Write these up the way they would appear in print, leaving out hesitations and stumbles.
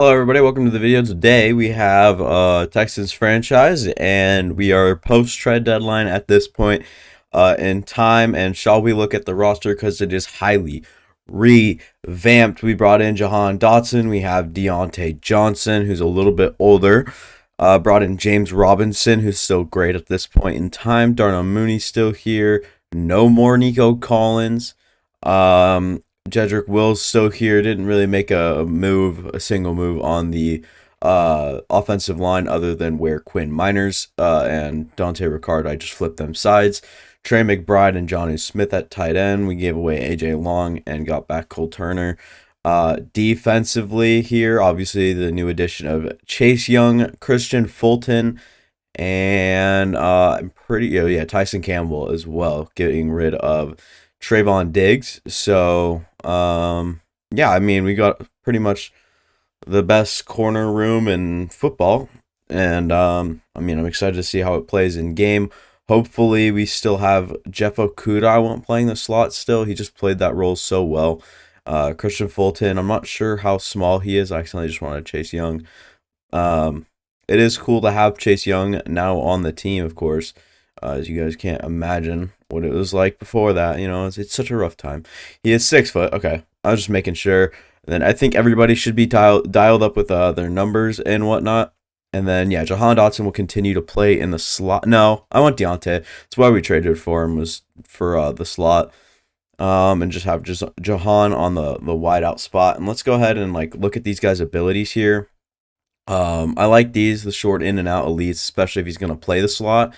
Hello everybody, welcome to the video. Today we have Texans franchise and we are post trade deadline at this point in time. And shall we look at the roster because it is highly revamped. We brought in Jahan Dotson, we have Deontay Johnson, who's a little bit older. Brought in James Robinson, who's still great at this point in time. Darnell Mooney still here. No more Nico Collins. Jedrick Wills still here. Didn't really make a single move on the offensive line other than where Quinn Miners and Dante Ricard, I just flipped them sides. Trey McBride and Johnny Smith at tight end. We gave away AJ Long and got back Cole Turner. Defensively here, obviously the new addition of Chase Young, Christian Fulton, and I'm pretty Tyson Campbell as well, getting rid of Trayvon Diggs. So yeah, I mean we got pretty much the best corner room in football, and I mean I'm excited to see how it plays in game. Hopefully we still have Jeff Okuda. I won't playing the slot still. He just played that role so well. Christian Fulton, I'm not sure how small he is. I accidentally just wanted Chase Young. It is cool to have Chase Young now on the team, of course. As you guys can't imagine what it was like before that. You know, it's such a rough time. He is 6 foot. Okay, I was just making sure. And then I think everybody should be dialed up with their numbers and whatnot. And then, yeah, Jahan Dotson will continue to play in the slot. No, I want Deontay. That's why we traded for him, was for the slot. And just have Jahan on the wide out spot. And let's go ahead and like look at these guys' abilities here. I like these, the short in and out elites, especially if he's going to play the slot.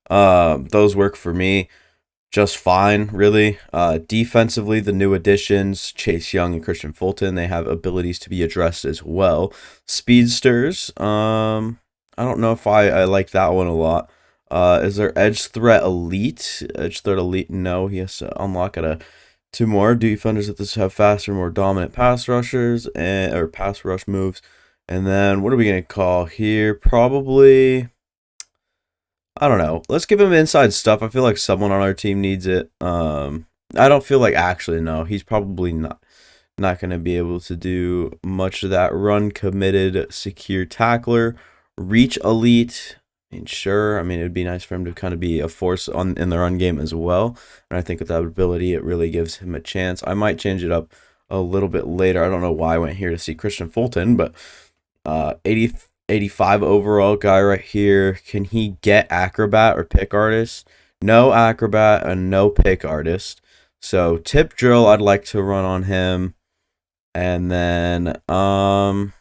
Those work for me just fine, really. Defensively, the new additions, Chase Young and Christian Fulton, they have abilities to be addressed as well. Speedsters, I don't know if I like that one a lot. Is there Edge Threat Elite? Edge Threat Elite, no. He has to unlock at two more. Defenders that this have faster, more dominant pass rushers or pass rush moves. And then what are we going to call here? Probably, I don't know. Let's give him inside stuff. I feel like someone on our team needs it. I don't feel like, actually, no. He's probably not going to be able to do much of that. Run committed, secure tackler, reach elite. I mean, sure. I mean, it would be nice for him to kind of be a force in the run game as well. And I think with that ability, it really gives him a chance. I might change it up a little bit later. I don't know why I went here to see Christian Fulton, but 85 overall guy right here. Can he get acrobat or pick artist? No acrobat and no pick artist. So tip drill, I'd like to run on him. And then I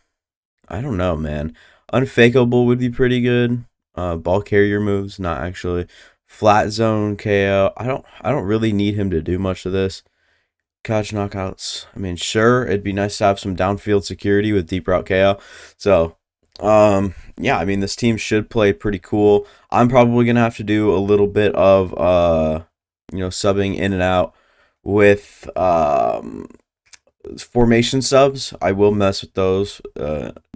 don't know, man. Unfakeable would be pretty good. Ball carrier moves, not actually. Flat zone KO. I don't really need him to do much of this. Catch knockouts. I mean, sure, it'd be nice to have some downfield security with deep route KO. So yeah, I mean, this team should play pretty cool. I'm probably gonna have to do a little bit of subbing in and out with formation subs. I will mess with those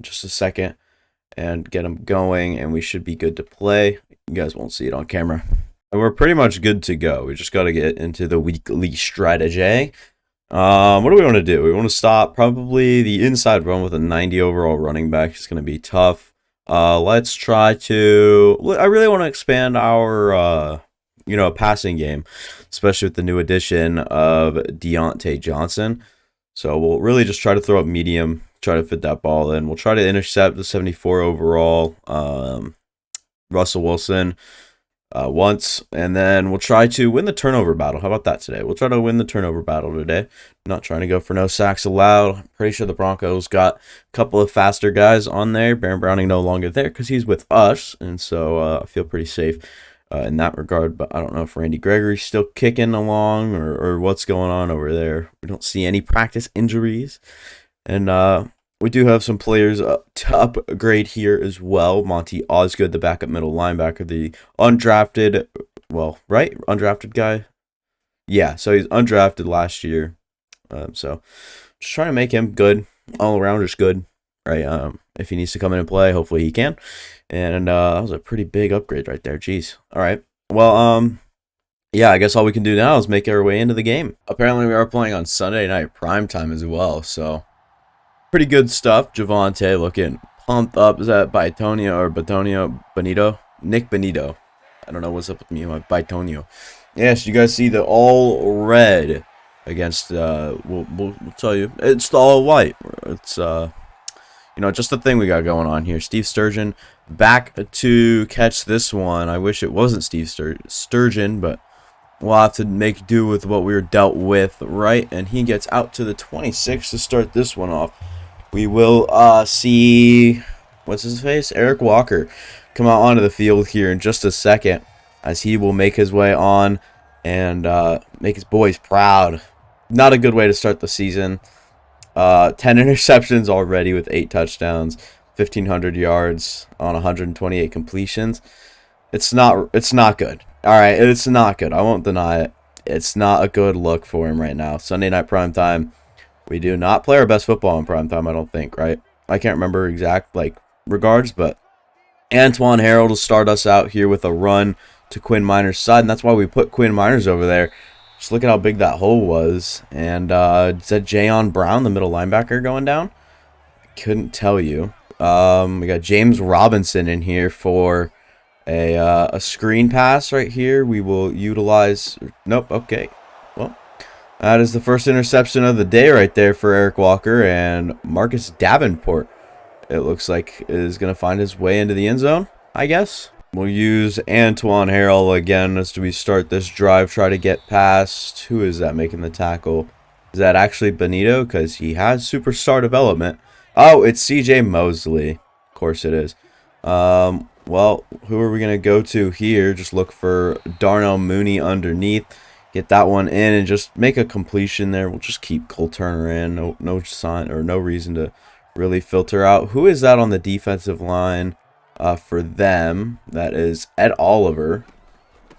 just a second and get them going, and we should be good to play. You guys won't see it on camera. And we're pretty much good to go. We just got to get into the weekly strategy. What do we want to do? We want to stop probably the inside run with a 90 overall running back. It's going to be tough. Let's try to. I really want to expand our passing game, especially with the new addition of Deontay Johnson. So we'll really just try to throw up medium, try to fit that ball in. We'll try to intercept the 74 overall Russell Wilson once, and then we'll try to win the turnover battle. How about that today? We'll try to win the turnover battle today. Not trying to go for no sacks allowed. I'm pretty sure the Broncos got a couple of faster guys on there. Baron Browning no longer there because he's with us, and so I feel pretty safe in that regard. But I don't know if Randy Gregory's still kicking along or what's going on over there. We don't see any practice injuries, and we do have some players to upgrade here as well. Monty Osgood, the backup middle linebacker, the undrafted, undrafted guy. Yeah, so he's undrafted last year. So just trying to make him good, all around just good, right? If he needs to come in and play, hopefully he can. And that was a pretty big upgrade right there. Jeez. All right. Well, yeah, I guess all we can do now is make our way into the game. Apparently, we are playing on Sunday night primetime as well, so Pretty good stuff. Javonte looking pumped up. Is that Bitonio or Batonio? Benito? Nick Benito. I don't know what's up with me, my Bitonio. Yes, you guys see the all red against, we'll tell you, it's the all white. It's, just the thing we got going on here. Steve Sturgeon back to catch this one. I wish it wasn't Steve Sturgeon, but we'll have to make do with what we were dealt with, right? And he gets out to the 26 to start this one off. We will see, what's his face? Eric Walker come out onto the field here in just a second, as he will make his way on and make his boys proud. Not a good way to start the season. 10 interceptions already with 8 touchdowns, 1,500 yards on 128 completions. It's not good. All right, it's not good. I won't deny it. It's not a good look for him right now. Sunday night primetime. We do not play our best football in primetime, I don't think, right? I can't remember exact regards, but Antoine Harrell will start us out here with a run to Quinn Miner's side, and that's why we put Quinn Miners over there. Just look at how big that hole was. And is that Jayon Brown, the middle linebacker, going down? I couldn't tell you. We got James Robinson in here for a screen pass right here. We will utilize. Nope. Okay. Well, that is the first interception of the day right there for Eric Walker, and Marcus Davenport, it looks like, is going to find his way into the end zone, I guess. We'll use Antoine Harrell again as we start this drive. Try to get past. Who is that making the tackle? Is that actually Benito? Because he has superstar development. Oh, it's CJ Mosley. Of course it is. Well, who are we going to go to here? Just look for Darnell Mooney underneath. Get that one in and just make a completion there. We'll just keep Cole Turner in. No sign or no reason to really filter out. Who is that on the defensive line for them? That is Ed Oliver.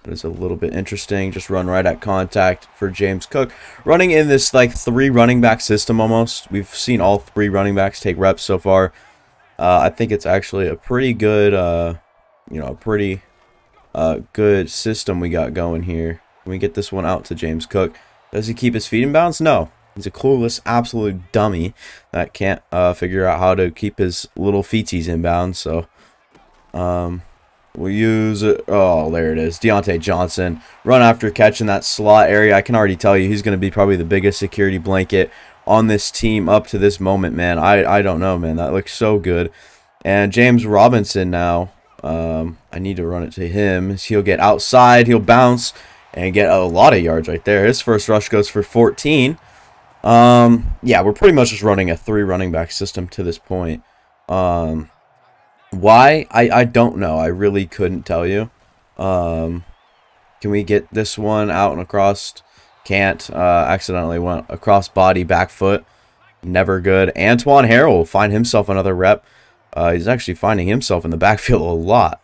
That is a little bit interesting. Just run right at contact for James Cook. Running in this 3 running back system almost. We've seen all 3 running backs take reps so far. I think it's actually a pretty good, good system we got going here. Can we get this one out to James Cook? Does he keep his feet in bounds? No. He's a clueless, absolute dummy that can't figure out how to keep his little feeties in bounds. So, we'll use it. Oh, there it is. Deontay Johnson. Run after catch in that slot area. I can already tell you he's going to be probably the biggest security blanket on this team up to this moment, man. I don't know, man. That looks so good. And James Robinson now. I need to run it to him. He'll get outside. He'll bounce and get a lot of yards right there. His first rush goes for 14. Yeah, we're pretty much just running a 3 running back system to this point. Why? I don't know. I really couldn't tell you. Can we get this one out and across? Can't. Accidentally went across body, back foot. Never good. Antoine Harrell will find himself another rep. He's actually finding himself in the backfield a lot.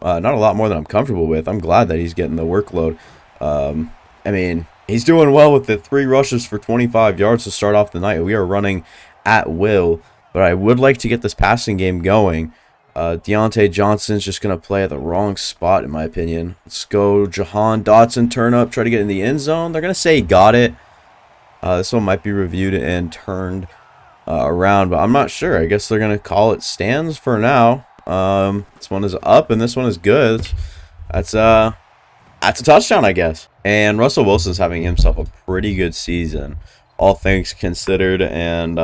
Not a lot more than I'm comfortable with. I'm glad that he's getting the workload. I mean, he's doing well with the 3 rushes for 25 yards to start off the night. We are running at will, but I would like to get this passing game going. Deontay Johnson's just going to play at the wrong spot, in my opinion. Let's go Jahan Dotson, turn up, try to get in the end zone. They're going to say he got it. This one might be reviewed and turned around, but I'm not sure. I guess they're going to call it stands for now. This one is up, and this one is good. That's a touchdown, I guess. And Russell Wilson's having himself a pretty good season, all things considered. And,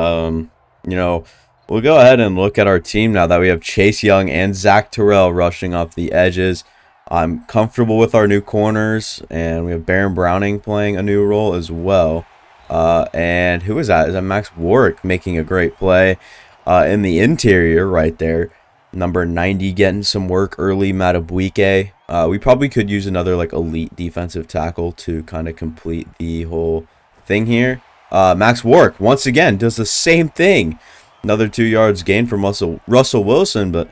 we'll go ahead and look at our team now that we have Chase Young and Zach Terrell rushing off the edges. I'm comfortable with our new corners, and we have Baron Browning playing a new role as well. And who is that? Is that Max Warwick making a great play in the interior right there? Number 90 getting some work early, Matabuike. We probably could use another elite defensive tackle to kind of complete the whole thing here. Max Warwick once again does the same thing. Another 2 yards gain from Russell Wilson, but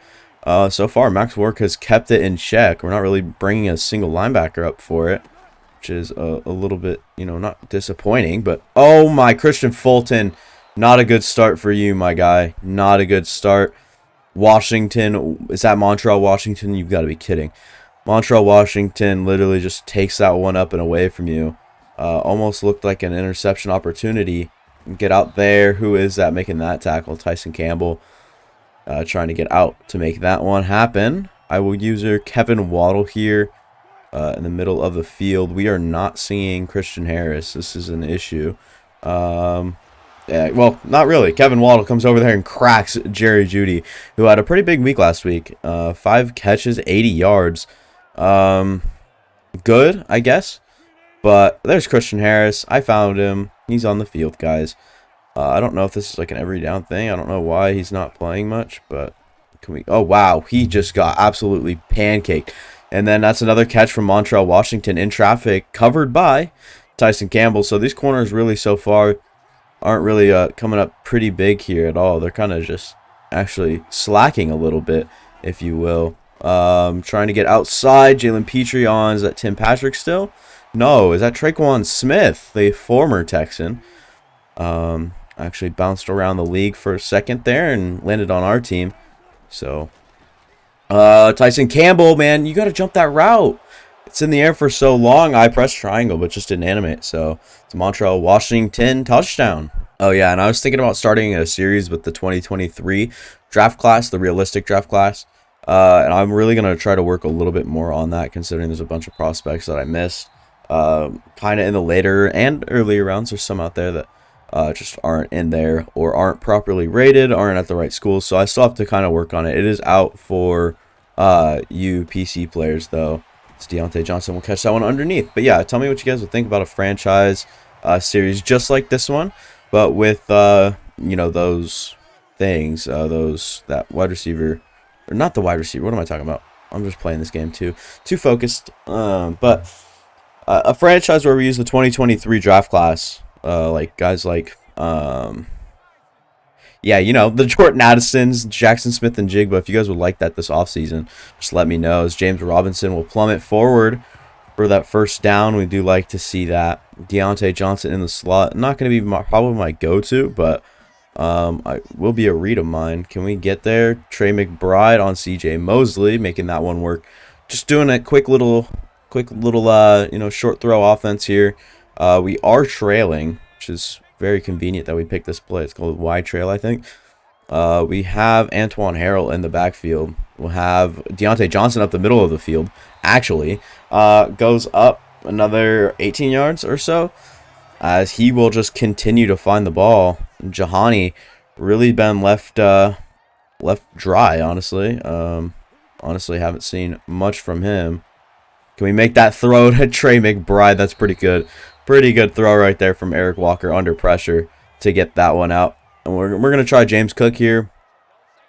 so far Max Warwick has kept it in check. We're not really bringing a single linebacker up for it, which is a little bit, not disappointing. But oh my, Christian Fulton, not a good start for you, my guy. Not a good start. Washington, is that Montreal Washington? You've got to be kidding. Montreal Washington literally just takes that one up and away from you. Almost looked like an interception opportunity. get out there. Who is that making that tackle? Tyson Campbell trying to get out to make that one happen. I will use Kevin Waddle here in the middle of the field. We are not seeing Christian Harris. This is an issue. Yeah, well, not really. Kevin Waddle comes over there and cracks Jerry Jeudy, who had a pretty big week last week. 5 catches, 80 yards. Good, I guess. But there's Christian Harris. I found him. He's on the field, guys. I don't know if this is like an every down thing. I don't know why he's not playing much, but can we? Oh, wow. He just got absolutely pancaked. And then that's another catch from Montrell Washington in traffic, covered by Tyson Campbell. So these corners really so far aren't really coming up pretty big here at all. They're kind of just actually slacking a little bit, if you will. Trying to get outside. Jalen Petrie on. Is that Tim Patrick still? No. Is that Traquan Smith, the former Texan? Actually bounced around the league for a second there and landed on our team. So, Tyson Campbell, man, you got to jump that route. It's in the air for so long. I pressed triangle, but just didn't animate. So, it's a Montrell Washington touchdown. Oh, yeah, and I was thinking about starting a series with the 2023 draft class, the realistic draft class. And I'm really going to try to work a little bit more on that, considering there's a bunch of prospects that I missed. Kind of in the later and earlier rounds. There's some out there that just aren't in there or aren't properly rated, aren't at the right school. So I still have to kind of work on it. It is out for you PC players, though. It's Deontay Johnson. We'll catch that one underneath. But yeah, tell me what you guys would think about a franchise series just like this one, but with you know, those things, that wide receiver, or not the wide receiver. What am I talking about? I'm just playing this game too focused. But a franchise where we use the 2023 draft class, like guys like yeah, you know, the Jordan Addisons, Jackson Smith and Jigba. If you guys would like that this offseason, just let me know. As James Robinson will plummet forward for that first down. We do like to see that. Deontay Johnson in the slot. Not going to be probably my go-to, but I will be a read of mine. Can we get there? Trey McBride on CJ Mosley, making that one work. Just doing a quick little you know, short throw offense here. We are trailing, which is very convenient that we picked this play. It's called wide trail, I think. We have Antoine Harrell in the backfield. We'll have Deontay Johnson up the middle of the field. Actually, goes up another 18 yards or so, as he will just continue to find the ball. Jahani really been left dry, honestly. Honestly, haven't seen much from him. Can we make that throw to Trey McBride? That's pretty good. Pretty good throw right there from Eric Walker under pressure to get that one out. And we're going to try James Cook here.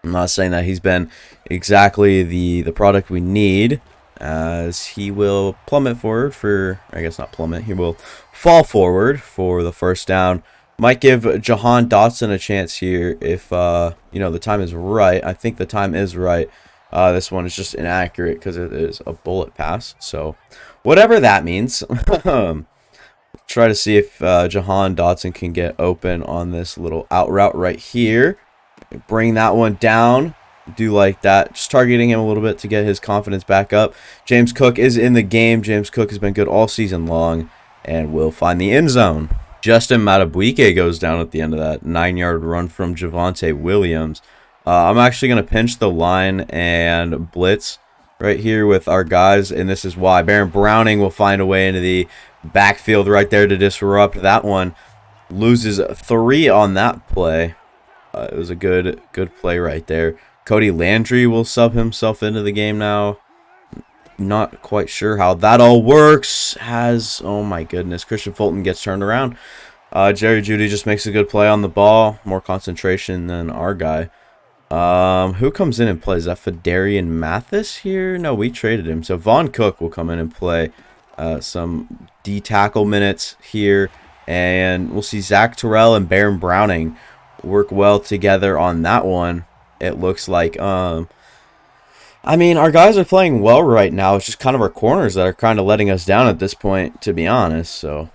I'm not saying that he's been exactly the product we need, as he will plummet forward for, I guess not plummet, he will fall forward for the first down. Might give Jahan Dotson a chance here if, you know, the time is right. I think the time is right. This one is just inaccurate because it is a bullet pass. So whatever that means. Try to see if Jahan Dotson can get open on this little out route right here. Bring that one down. Do like that. Just targeting him a little bit to get his confidence back up. James Cook is in the game. James Cook has been good all season long and will find the end zone. Justin Matabuike goes down at the end of that 9-yard run from Javonte Williams. I'm actually going to pinch the line and blitz right here with our guys, and this is why. Baron Browning will find a way into the backfield right there to disrupt that one. Loses 3 on that play. It was a good play right there. Cody Landry will sub himself into the game now. Not quite sure how that all works. Oh my goodness, Christian Fulton gets turned around. Jerry Jeudy just makes a good play on the ball. More concentration than our guy. Who comes in and plays? Is that Fedarian Mathis here? No, we traded him. So Vaughn Cook will come in and play some D-tackle minutes here. And we'll see Zach Terrell and Baron Browning work well together on that one. It looks like, I mean, our guys are playing well right now. It's just kind of our corners that are kind of letting us down at this point, to be honest. So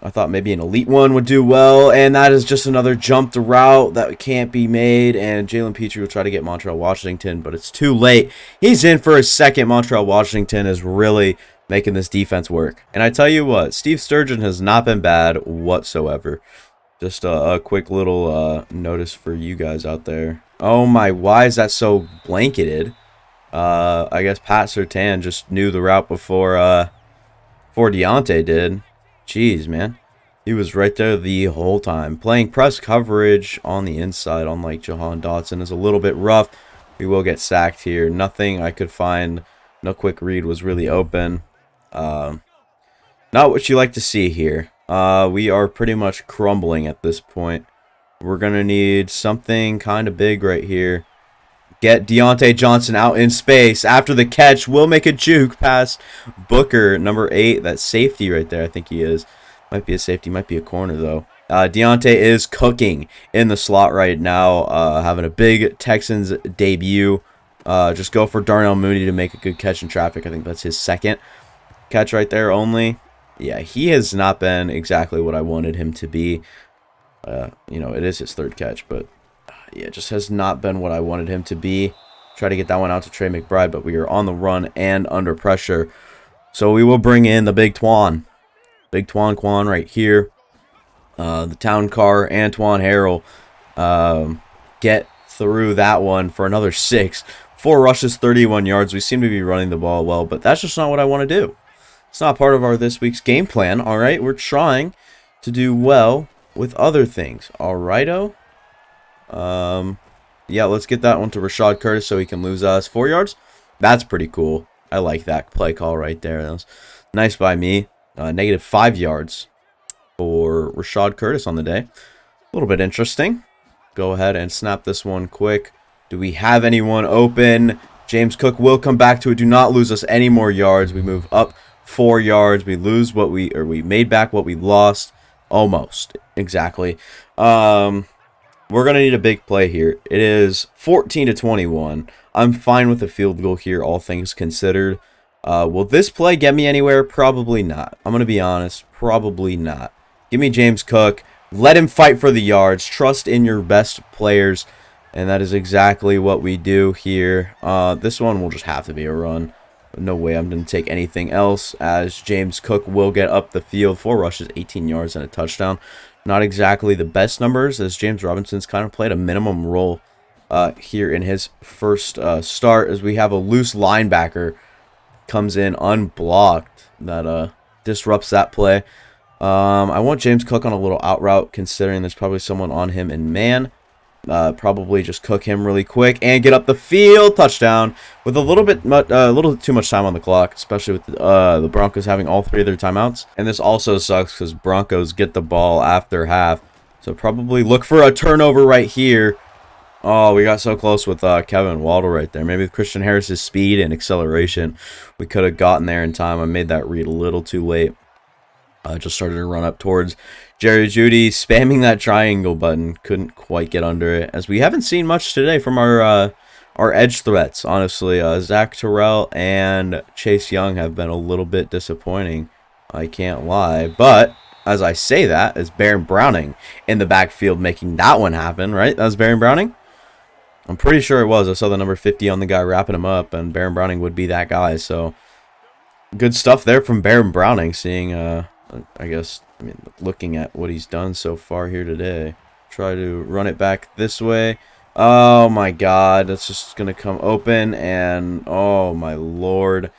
I thought maybe an elite one would do well, and that is just another jumped route that can't be made, and Jalen Petrie will try to get Montrell Washington, but it's too late. He's in for a second. Montrell Washington is really making this defense work. And I tell you what, Steve Sturgeon has not been bad whatsoever. Just a quick little notice for you guys out there. Oh my, why is that so blanketed? I guess Pat Surtain just knew the route before Deontay did. Jeez, man. He was right there the whole time. Playing press coverage on the inside, unlike Jahan Dotson, is a little bit rough. We will get sacked here. Nothing I could find. No quick read was really open. Not what you like to see here. We are pretty much crumbling at this point. We're going to need something kind of big right here. Get Deontay Johnson out in space. After the catch, we'll make a juke past Booker, number 8. That's safety right there, I think he is. Might be a safety, might be a corner, though. Deontay is cooking in the slot right now, having a big Texans debut. Just go for Darnell Mooney to make a good catch in traffic. I think that's his second catch right there only. Yeah, he has not been exactly what I wanted him to be. You know, it is his third catch, but yeah, just has not been what I wanted him to be. Try to get that one out to Trey McBride, but we are on the run and under pressure. So we will bring in the Big Twan. Big Twan Quan right here. The town car, Antoine Harrell. Get through that one for another 6. 4 rushes, 31 yards. We seem to be running the ball well, but that's just not what I want to do. It's not part of our this week's game plan, all right? We're trying to do well with other things, all righto? Yeah, let's get that one to Rashad Curtis so he can lose us 4 yards. That's pretty cool. I like that play call right there. That was nice by me. Negative 5 yards for Rashad Curtis on the day. A little bit interesting. Go ahead and snap this one quick. Do we have anyone open? James Cook will come back to it. Do not lose us any more yards. We move up 4 yards. We lose what we made back what we lost. Almost. Exactly. We're going to need a big play here. It is 14-21. I'm fine with a field goal here, all things considered. Will this play get me anywhere? Probably not. I'm going to be honest. Probably not. Give me James Cook. Let him fight for the yards. Trust in your best players. And that is exactly what we do here. This one will just have to be a run. No way I'm going to take anything else, as James Cook will get up the field. 4 rushes, 18 yards, and a touchdown. Not exactly the best numbers, as James Robinson's kind of played a minimum role here in his first start, as we have a loose linebacker comes in unblocked that disrupts that play. I want James Cook on a little out route, considering there's probably someone on him in man. Probably just cook him really quick and get up the field. Touchdown with a little too much time on the clock, especially with the Broncos having all 3 of their timeouts. And this also sucks because Broncos get the ball after half. So probably look for a turnover right here. Oh, we got so close with Kevin Waddle right there. Maybe with Christian Harris's speed and acceleration, we could have gotten there in time. I made that read a little too late. Just started to run up towards Jerry Jeudy, spamming that triangle button. Couldn't quite get under it, as we haven't seen much today from our edge threats, honestly. Zach Terrell and Chase Young have been a little bit disappointing. I can't lie. But as I say that, is Baron Browning in the backfield making that one happen, right? That was Baron Browning? I'm pretty sure it was. I saw the number 50 on the guy wrapping him up, and Baron Browning would be that guy. So good stuff there from Baron Browning, seeing I guess, looking at what he's done so far here today. Try to run it back this way. Oh my god, that's just going to come open, and oh my lord.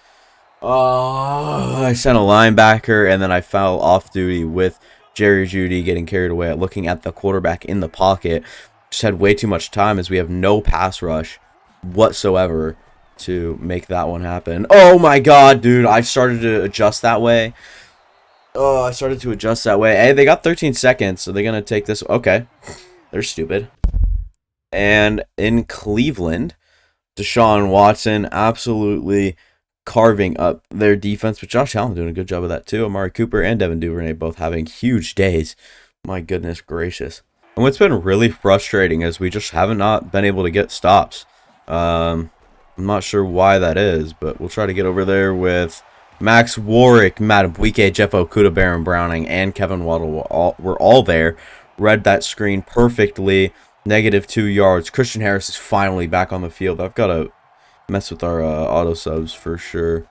Oh, I sent a linebacker, and then I foul off duty with Jerry Jeudy getting carried away at looking at the quarterback in the pocket. Just had way too much time, as we have no pass rush whatsoever to make that one happen. Oh my god, dude, I started to adjust that way. Hey, they got 13 seconds, so they're going to take this. Okay. They're stupid. And in Cleveland, Deshaun Watson absolutely carving up their defense, but Josh Allen doing a good job of that too. Amari Cooper and Devin Duvernay both having huge days. My goodness gracious. And what's been really frustrating is we just haven't not been able to get stops. I'm not sure why that is, but we'll try to get over there with Max Warwick, Matt Buike, Jeff Okudah, Baron Browning, and Kevin Waddle were all there. Read that screen perfectly. Negative 2 yards. Christian Harris is finally back on the field. I've got to mess with our auto subs for sure.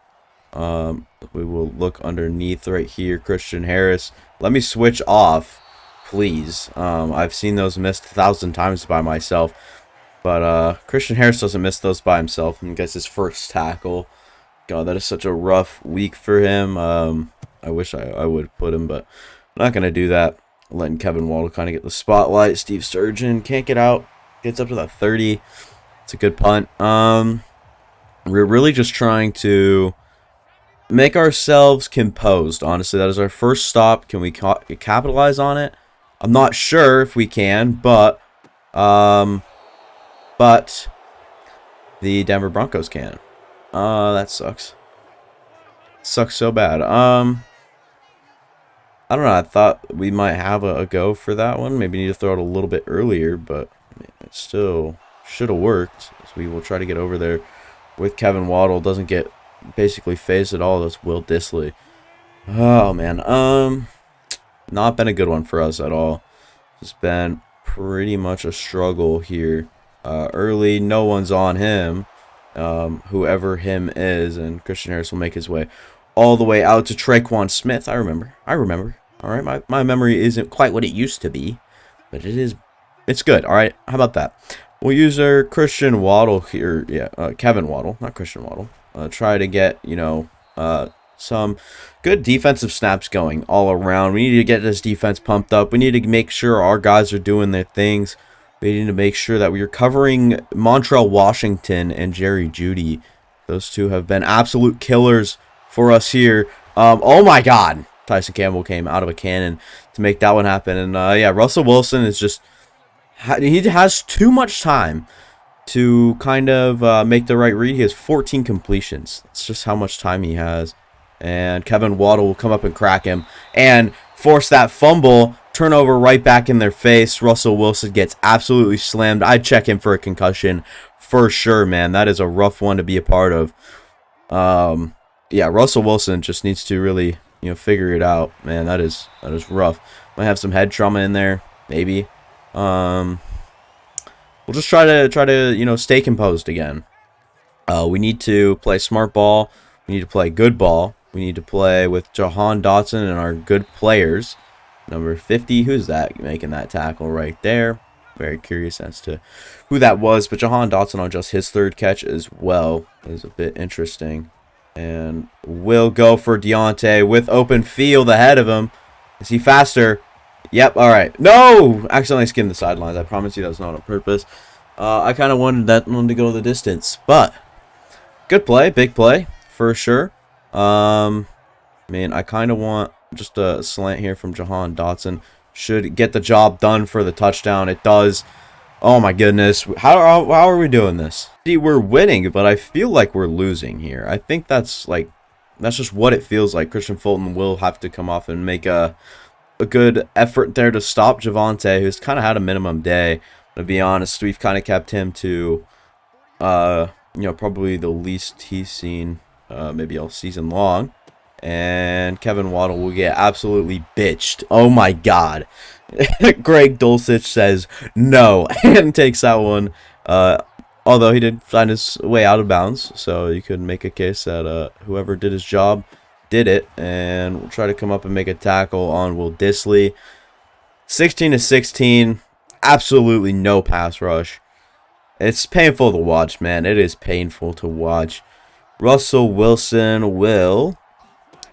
We will look underneath right here. Christian Harris. Let me switch off please. I've seen those missed 1,000 times by myself. But Christian Harris doesn't miss those by himself and gets his first tackle. God, that is such a rough week for him. I wish I would put him, but I'm not going to do that. Letting Kevin Waddle kind of get the spotlight. Steve Sturgeon can't get out. Gets up to that 30. It's a good punt. We're really just trying to make ourselves composed. Honestly, that is our first stop. Can we capitalize on it? I'm not sure if we can, but the Denver Broncos can. That sucks. Sucks so bad. I don't know. I thought we might have a go for that one. Maybe need to throw it a little bit earlier, but it still should have worked. So we will try to get over there with Kevin Waddle. Doesn't get basically phased at all. That's Will Dissly. Oh man. Not been a good one for us at all. It's been pretty much a struggle here. Early, no one's on him. Whoever him is, and Christian Harris will make his way all the way out to Traquan Smith. I remember. All right, my memory isn't quite what it used to be, but it's good. All right, how about that? We'll use our Christian Waddle here. Yeah, Kevin Waddle, not Christian Waddle. Try to get, some good defensive snaps going all around. We need to get this defense pumped up. We need to make sure our guys are doing their things. We need to make sure that we are covering Montrell Washington and Jerry Jeudy. Those two have been absolute killers for us here. Oh my God. Tyson Campbell came out of a cannon to make that one happen. And yeah, Russell Wilson is just, he has too much time to kind of make the right read. He has 14 completions. That's just how much time he has. And Kevin Waddle will come up and crack him and force that fumble. Turnover right back in their face. Russell Wilson gets absolutely slammed. I'd check him for a concussion for sure, man. That is a rough one to be a part of. Yeah, Russell Wilson just needs to really, figure it out, man. That is rough. Might have some head trauma in there, maybe. We'll just try to stay composed again. We need to play smart ball. We need to play good ball. We need to play with Jahan Dotson and our good players. Number 50, who's that making that tackle right there? Very curious as to who that was. But Jahan Dotson on just his third catch as well is a bit interesting. And we'll go for Deontay with open field ahead of him. Is he faster? Yep, all right. No! Accidentally skimmed the sidelines. I promise you that was not on purpose. I kind of wanted that one to go the distance. But good play, big play for sure. Man, I kind of want just a slant here from Jahan Dotson. Should get the job done for the touchdown. It does. Oh my goodness. How are we doing this? See, we're winning, but I feel like we're losing here. I think that's just what it feels like. Christian Fulton will have to come off and make a good effort there to stop Javonte, who's kind of had a minimum day. To be honest, we've kind of kept him to probably the least he's seen maybe all season long. And Kevin Waddle will get absolutely bitched. Oh my God. Greg Dulcich says no and takes that one. Although he did find his way out of bounds. So you could make a case that whoever did his job did it. And we'll try to come up and make a tackle on Will Dissly. 16-16. Absolutely no pass rush. It's painful to watch, man. It is painful to watch. Russell Wilson will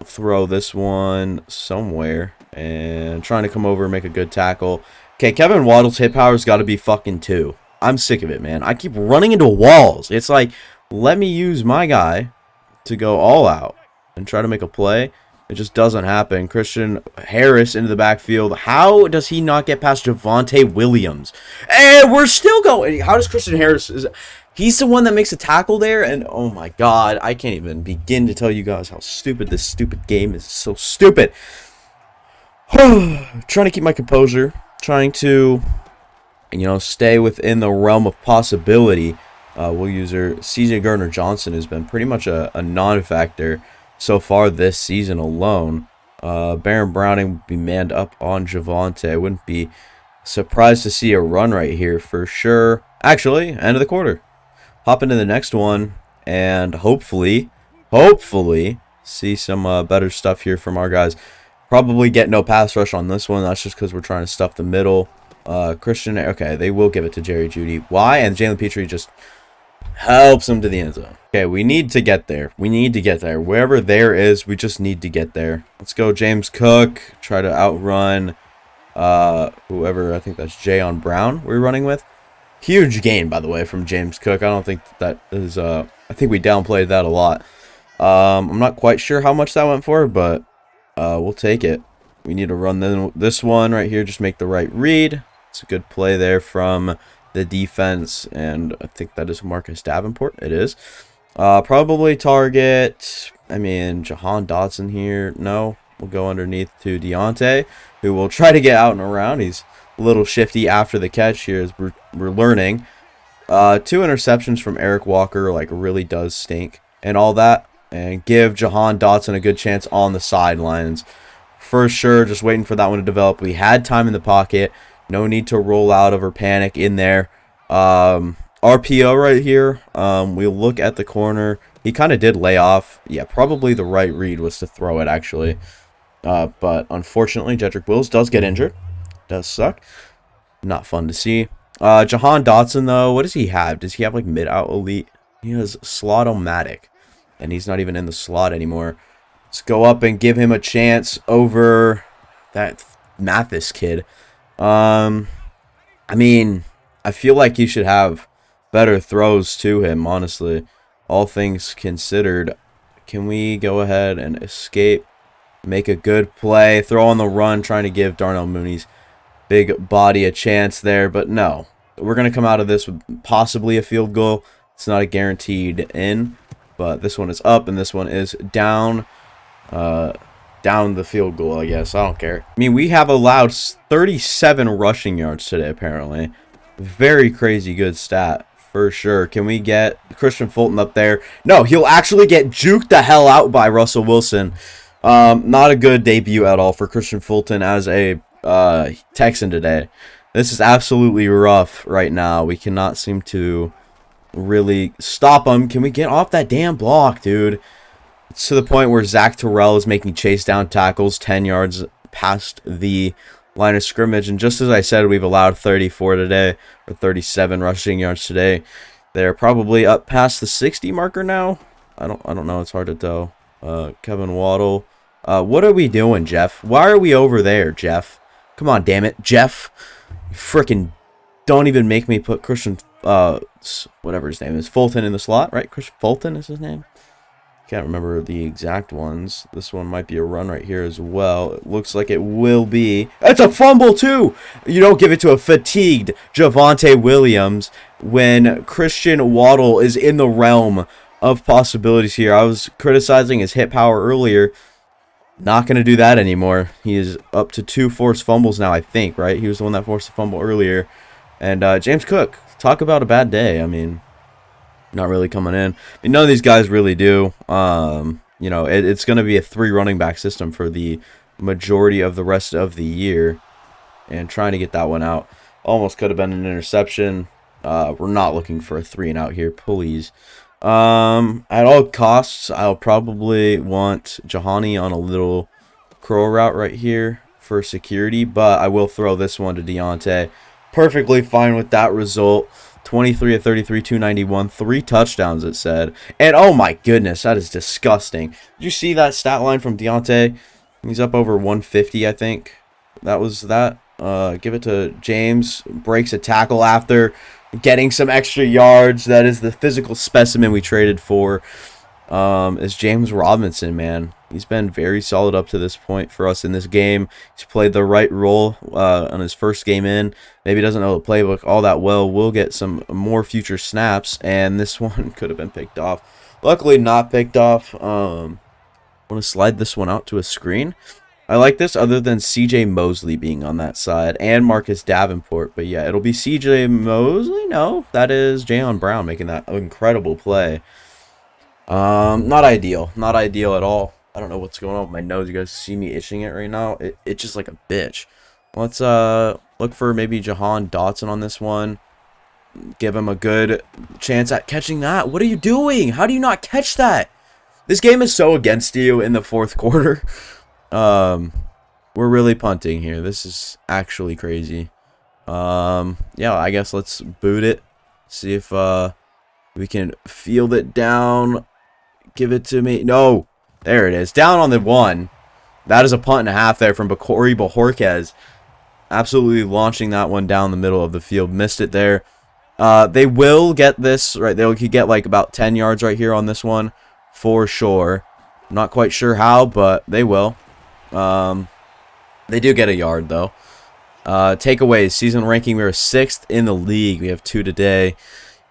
throw this one somewhere and trying to come over and make a good tackle. Okay, Kevin Waddle's hit power's got to be fucking 2. I'm sick of it, man. I keep running into walls. It's like, let me use my guy to go all out and try to make a play. It just doesn't happen. Christian Harris into the backfield. How does he not get past Javonte Williams? And we're still going. How does Christian Harris... He's the one that makes a tackle there, and oh my God, I can't even begin to tell you guys how stupid this stupid game is. So stupid. Trying to keep my composure, trying to, stay within the realm of possibility. We'll use our CJ Gardner-Johnson, who's been pretty much a non-factor so far this season alone. Baron Browning will be manned up on Javonte. I wouldn't be surprised to see a run right here for sure. Actually, end of the quarter. Hop into the next one and hopefully see some better stuff here from our guys. Probably get no pass rush on this one. That's just because we're trying to stuff the middle. Christian, okay, they will give it to Jerry Jeudy. Why? And Jalen Petrie just helps him to the end zone. Okay, we need to get there. We need to get there. Wherever there is, we just need to get there. Let's go James Cook. Try to outrun whoever. I think that's Jayon Brown we're running with. Huge gain, by the way, from James Cook. I don't think that is... I think we downplayed that a lot. I'm not quite sure how much that went for, but we'll take it. We need to run this one right here. Just make the right read. It's a good play there from the defense, and I think that is Marcus Davenport. It is. Probably target, I mean, Jahan Dotson here. No, we'll go underneath to Deontay, who will try to get out and around. He's a little shifty after the catch here as we're learning. 2 interceptions from Eric Walker, like, really does stink and all that. And give Jahan Dotson a good chance on the sidelines. For sure, just waiting for that one to develop. We had time in the pocket. No need to roll out of or panic in there. RPO right here. We'll look at the corner. He kind of did lay off. Yeah, probably the right read was to throw it, actually. But unfortunately, Jedrick Wills does get injured. Does suck. Not fun to see. Jahan Dotson, though, what does he have? Does he have, like, mid-out elite? He has slot-o-matic. And he's not even in the slot anymore. Let's go up and give him a chance over that Mathis kid. I mean, I feel like he should have better throws to him, honestly. All things considered. Can we go ahead and escape? Make a good play. Throw on the run, trying to give Darnell Mooney's big body a chance there. But no. We're going to come out of this with possibly a field goal. It's not a guaranteed in. But this one is up, and this one is down. Down the field goal, I guess. I don't care. I mean, we have allowed 37 rushing yards today, apparently. Very crazy good stat, for sure. Can we get Christian Fulton up there? No, he'll actually get juked the hell out by Russell Wilson. Not a good debut at all for Christian Fulton as a Texan today. This is absolutely rough right now. We cannot seem to really stop him. Can we get off that damn block, dude? It's to the point where Zach Terrell is making chase down tackles 10 yards past the line of scrimmage. And just as I said, we've allowed 34 today, or 37 rushing yards today. They're probably up past the 60 marker now. I don't know. It's hard to tell. Kevin Waddle. What are we doing, Jeff? Why are we over there, Jeff? Come on, damn it, Jeff. Freaking don't even make me put Christian whatever his name is, Fulton in the slot, right? Christian Fulton is his name. Can't remember the exact ones. This one might be a run right here as well. It looks like it will be. It's a fumble too. You don't give it to a fatigued Javonte Williams when Christian Waddle is in the realm of possibilities here. I was criticizing his hit power earlier. Not going to do that anymore. He is up to 2 forced fumbles now, I think, right? He was the one that forced the fumble earlier. And James Cook, talk about a bad day. I mean, not really coming in. I mean, none of these guys really do. You know, it's going to be a 3 running back system for the majority of the rest of the year. And trying to get that one out. Almost could have been an interception. We're not looking for a 3 and out here, please. At all costs, I'll probably want Jahani on a little curl route right here for security. But I will throw this one to Deontay. Perfectly fine with that result. 23 of 33, 291, 3 touchdowns, it said. And oh my goodness, that is disgusting. Did you see that stat line from Deontay? He's up over 150, I think. That was that. Give it to James. Breaks a tackle after getting some extra yards. That is the physical specimen we traded for. Is James Robinson, man. He's been very solid up to this point for us in this game. He's played the right role on his first game in. Maybe he doesn't know the playbook all that well. We'll get some more future snaps, and this one could have been picked off. Luckily, not picked off. I want to slide this one out to a screen. I like this other than C.J. Mosley being on that side and Marcus Davenport. But yeah, it'll be C.J. Mosley? No, that is Jayon Brown making that incredible play. Not ideal. Not ideal at all. I don't know what's going on with my nose. You guys see me itching it right now? It's just like a bitch. Let's look for maybe Jahan Dotson on this one. Give him a good chance at catching that. What are you doing? How do you not catch that? This game is so against you in the fourth quarter. We're really punting here. This is actually crazy. Yeah, I guess let's boot it. See if we can field it down. Give it to me. No. There it is. Down on the 1. That is a punt and a half there from Corey Bojorquez. Absolutely launching that one down the middle of the field. Missed it there. They will get this, right? They could get like about 10 yards right here on this one for sure. I'm not quite sure how, but they will. They do get a yard though. Takeaways, season ranking, we are 6th in the league. We have 2 today.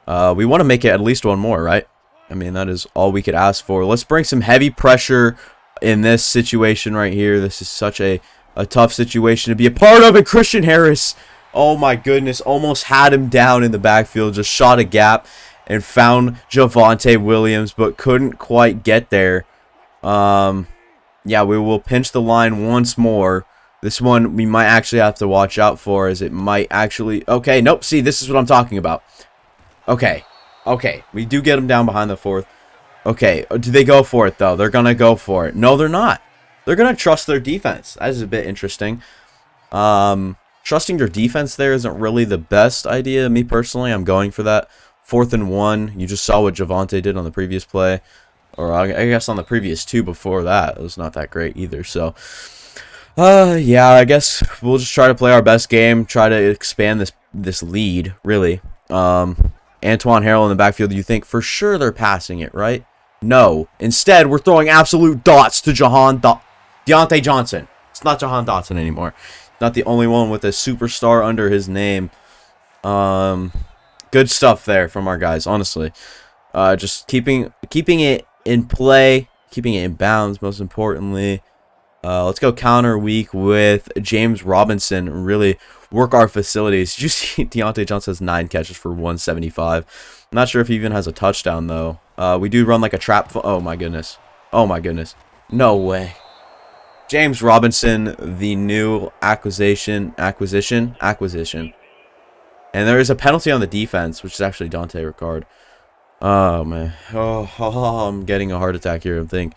We want to make it at least 1 more, right? I mean, that is all we could ask for. Let's bring some heavy pressure in this situation right here. This is such a tough situation to be a part of. And Christian Harris, oh my goodness, almost had him down in the backfield. Just shot a gap and found Javonte Williams, but couldn't quite get there. Yeah, we will pinch the line once more. This one we might actually have to watch out for, as it might actually... Okay, nope, see, this is what I'm talking about. Okay, we do get them down behind the 4th. Okay, do they go for it, though? They're going to go for it. No, they're not. They're going to trust their defense. That is a bit interesting. Trusting your defense there isn't really the best idea. Me, personally, I'm going for that. 4th and 1. You just saw what Javonte did on the previous play. Or I guess on the previous 2 before that. It was not that great either, so... yeah, I guess we'll just try to play our best game, try to expand this lead, really. Antoine Harrell in the backfield, you think for sure they're passing it, right? No. Instead, we're throwing absolute dots to Deontay Johnson. It's not Jahan Dotson anymore. Not the only one with a superstar under his name. Good stuff there from our guys, honestly. Just keeping it in play, keeping it in bounds, most importantly. Let's go counter week with James Robinson. Really work our facilities. Did you see Deontay Johnson has 9 catches for 175? I'm not sure if he even has a touchdown, though. We do run like a trap. Oh, my goodness. Oh, my goodness. No way. James Robinson, the new acquisition. And there is a penalty on the defense, which is actually Dante Ricard. Oh, man. Oh, I'm getting a heart attack here, I think.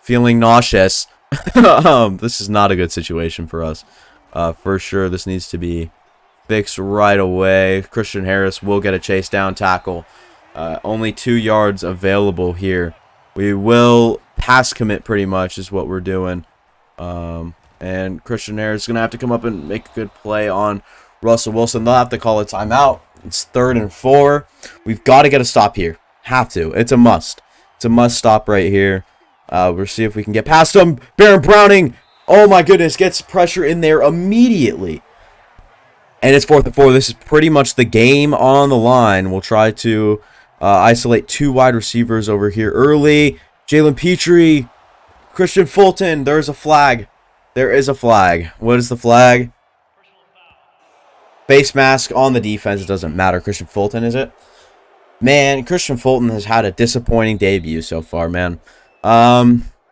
Feeling nauseous. This is not a good situation for us. For sure, this needs to be fixed right away. Christian Harris will get a chase down tackle. Only 2 yards available here. We will pass commit pretty much is what we're doing. And Christian Harris is going to have to come up and make a good play on Russell Wilson. They'll have to call a timeout. It's 3rd and 4. We've got to get a stop here. Have to. It's a must. It's a must stop right here. We'll see if we can get past him. Baron Browning, oh my goodness, gets pressure in there immediately. And it's 4th and 4. This is pretty much the game on the line. We'll try to isolate 2 wide receivers over here early. Jalen Petrie, Christian Fulton. There's a flag. There is a flag. What is the flag? Face mask on the defense. It doesn't matter. Christian Fulton, is it? Man, Christian Fulton has had a disappointing debut so far, man.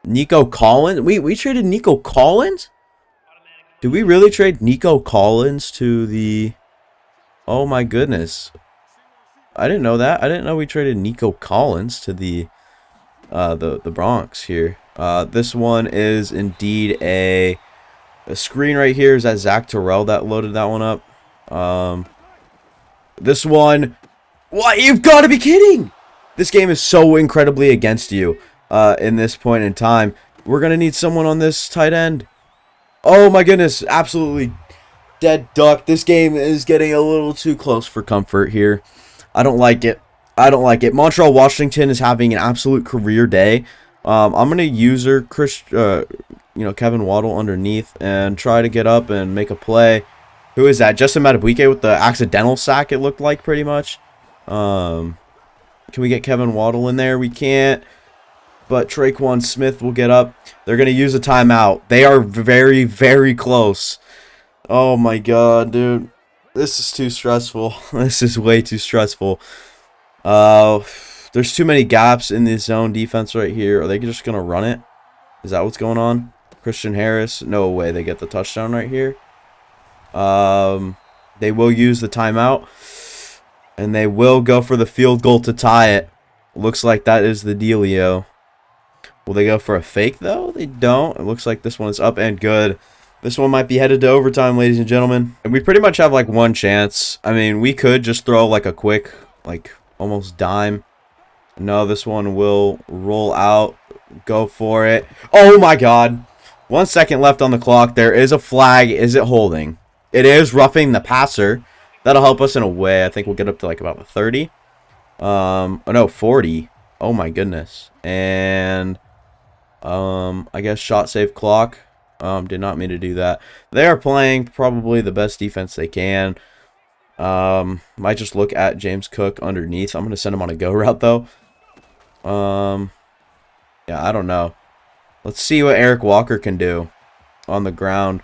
Nico Collins. We traded Nico Collins? Did we really trade Nico Collins to the... Oh my goodness. I didn't know that. I didn't know we traded Nico Collins to the Bronx here. This one is indeed a screen right here. Is that Zach Terrell that loaded that one up? This one... What? You've got to be kidding! This game is so incredibly against you. In this point in time, we're gonna need someone on this tight end. Oh my goodness, absolutely dead duck. This game is getting a little too close for comfort here. I don't like it. Montreal Washington is having an absolute career day. I'm gonna user Kevin Waddle underneath and try to get up and make a play. Who is that? Justin Madubuike with the accidental sack, it looked like, pretty much. Can we get Kevin Waddle in there? We can't. But Traquan Smith will get up. They're going to use a timeout. They are very, very close. Oh my god, dude. This is too stressful. This is way too stressful. There's too many gaps in the zone defense right here. Are they just going to run it? Is that what's going on? Christian Harris. No way they get the touchdown right here. They will use the timeout. And they will go for the field goal to tie it. Looks like that is the dealio. Will they go for a fake, though? They don't. It looks like this one is up and good. This one might be headed to overtime, ladies and gentlemen. And we pretty much have like one chance. I mean, we could just throw like a quick, like almost dime. No, this one will roll out. Go for it. Oh my god. 1 second left on the clock. There is a flag. Is it holding? It is roughing the passer. That'll help us in a way. I think we'll get up to like about 30. Oh no, 40. Oh my goodness. And I guess shot save clock. Did not mean to do that. They are playing probably the best defense they can. Might just look at James Cook underneath. I'm gonna send him on a go route though. Yeah, I don't know. Let's see what Eric Walker can do on the ground.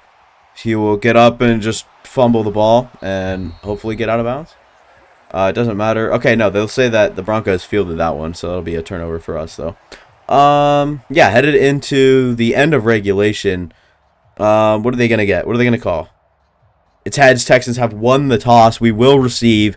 He will get up and just fumble the ball and hopefully get out of bounds. It doesn't matter. Okay, no, they'll say that the Broncos fielded that one, so that'll be a turnover for us though. Yeah, headed into the end of regulation. What are they gonna get? What are they gonna call? It's heads. Texans have won the toss. We will receive.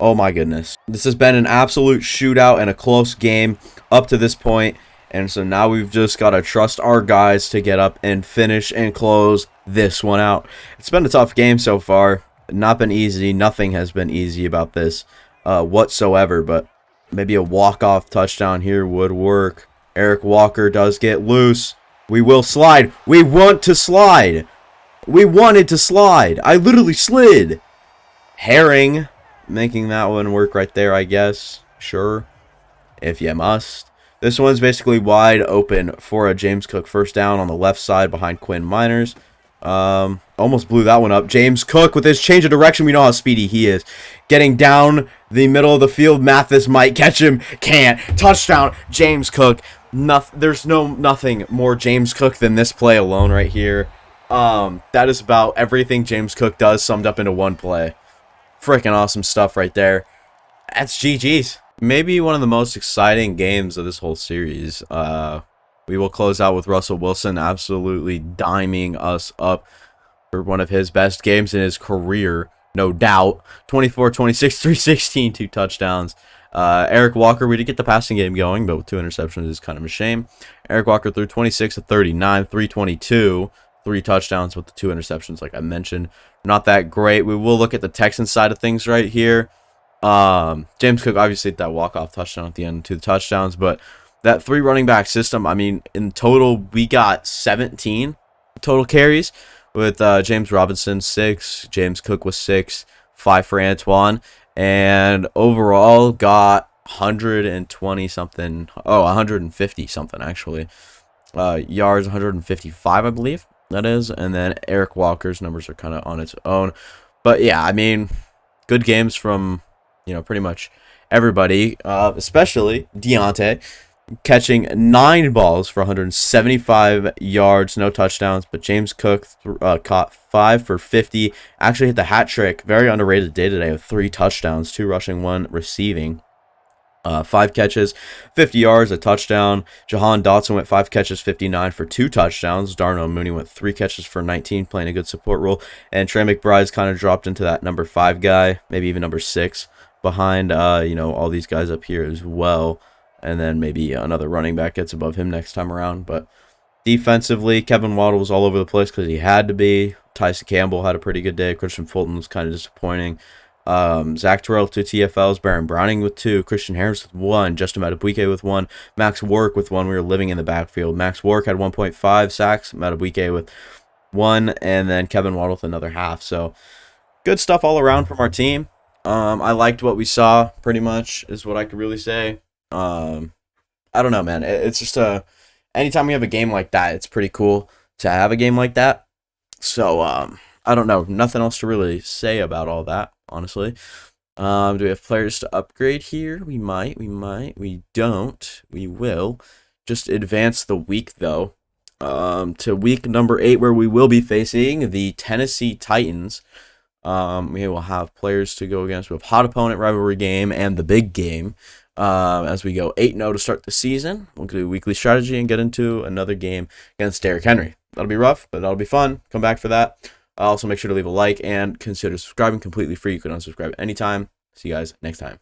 Oh my goodness. This has been an absolute shootout and a close game up to this point. And so now we've just got to trust our guys to get up and finish and close this one out. It's been a tough game so far. Not been easy. Nothing has been easy about this whatsoever. But maybe a walk-off touchdown here would work. Eric Walker does get loose. We will slide. We want to slide. We wanted to slide. I literally slid. Herring making that one work right there, I guess. Sure. If you must. This one's basically wide open for a James Cook first down on the left side behind Quinn Miners. Almost blew that one up. James Cook with his change of direction. We know how speedy he is. Getting down the middle of the field. Mathis might catch him. Can't. Touchdown. James Cook. There's nothing more James Cook than this play alone right here. That is about everything James Cook does summed up into one play. Freaking awesome stuff right there. That's GG's. Maybe one of the most exciting games of this whole series. We will close out with Russell Wilson absolutely diming us up for one of his best games in his career, no doubt. 24, 26, 316, 2 touchdowns. Eric Walker, we did get the passing game going, but with 2 interceptions is kind of a shame. Eric Walker threw 26 of 39, 322, 3 touchdowns with the 2 interceptions, like I mentioned. Not that great. We will look at the Texans side of things right here. James Cook obviously hit that walk-off touchdown at the end, 2 touchdowns, but that 3 running back system, I mean, in total, we got 17 total carries with James Robinson, 6, James Cook was 6, 5 for Antoine, and overall got 120 something, 150 something actually, yards, 155 I believe that is, and then Eric Walker's numbers are kind of on its own, but yeah, I mean, good games from, you know, pretty much everybody, especially Deontay, catching 9 balls for 175 yards, no touchdowns, but James Cook caught 5 for 50, actually hit the hat trick, very underrated day today, with 3 touchdowns, 2 rushing, 1 receiving. 5 catches, 50 yards, a touchdown. Jahan Dotson went 5 catches, 59 for 2 touchdowns. Darnell Mooney went 3 catches for 19, playing a good support role. And Trey McBride's kind of dropped into that number 5 guy, maybe even number 6, behind you know, all these guys up here as well. And then maybe another running back gets above him next time around. But defensively, Kevin Waddle was all over the place because he had to be. Tyson Campbell had a pretty good day. Christian Fulton was kind of disappointing. Zach Terrell 2 TFLs, Baron Browning with 2, Christian Harris with 1, Justin Madubuike with 1, Max Warwick with 1. We were living in the backfield. Max Warwick had 1.5 sacks, Madubuike with 1, and then Kevin Waddle with another half. So good stuff all around from our team. I liked what we saw, pretty much, is what I could really say. I don't know, man. It's just anytime we have a game like that, it's pretty cool to have a game like that. So, I don't know. Nothing else to really say about all that, honestly. Do we have players to upgrade here? We might. We don't. We will. Just advance the week, though, to week number 8, where we will be facing the Tennessee Titans. We will have players to go against. We have hot opponent rivalry game and the big game. As we go 8-0 to start the season, we'll do weekly strategy and get into another game against Derrick Henry. That'll be rough, but that'll be fun. Come back for that. Also, make sure to leave a like and consider subscribing, completely free. You can unsubscribe anytime. See you guys next time.